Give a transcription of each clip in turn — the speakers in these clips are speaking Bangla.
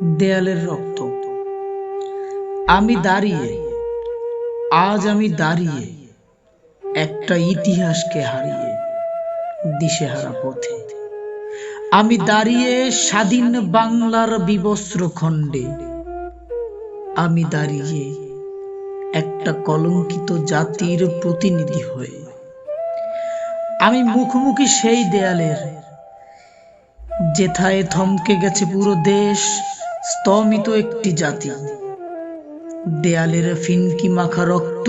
দেয়ালের রক্ত। আমি দাঁড়িয়ে, আজ আমি দাঁড়িয়ে একটা ইতিহাসকে হারিয়ে দিশেহারা পথে। আমি দাঁড়িয়ে স্বাধীন বাংলার বিবস্ত্র খণ্ডে। আমি দাঁড়িয়ে একটা কলঙ্কিত জাতির প্রতিনিধি হয়ে। আমি মুখোমুখি সেই দেয়ালের, যেথায় থমকে গেছে পুরো দেশ, স্তমিত একটি জাতি। দেয়ালের ফিনকি মাখা রক্ত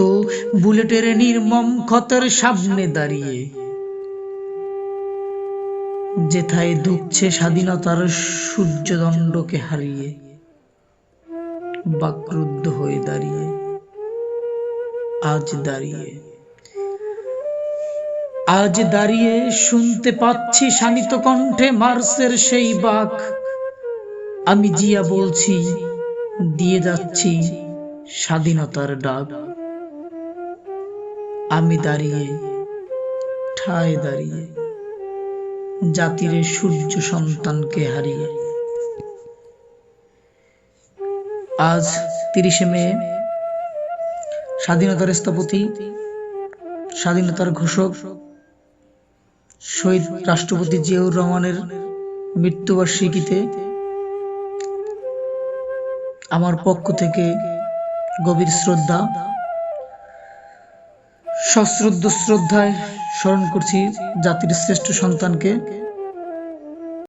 বুলেটের নির্মম ক্ষতের সামনে দাঁড়িয়ে, যেথায় দুঃখছে স্বাধীনতার সূর্যদণ্ডকে হারিয়ে। বাকরুদ্ধ হয়ে দাঁড়িয়ে, আজ দাঁড়িয়ে শুনতে পাচ্ছি শানিত কণ্ঠে মার্সের সেই বাক। আমি জিয়া বলছি, দিয়ে যাচ্ছি স্বাধীনতার ডাক। আমি দাঁড়িয়ে, ঠায় দাঁড়িয়ে জাতির সূর্য সন্তানকে হারিয়ে। আজ ৩০শে মে, স্বাধীনতার স্থপতি, স্বাধীনতার ঘোষক শহীদ রাষ্ট্রপতি জিয়াউর রহমানের মৃত্যুবার্ষিকীতে আমার পক্ষ থেকে গভীর শ্রদ্ধা, সশ্রদ্ধ শ্রদ্ধায় স্মরণ করছি জাতির শ্রেষ্ঠ সন্তানকে।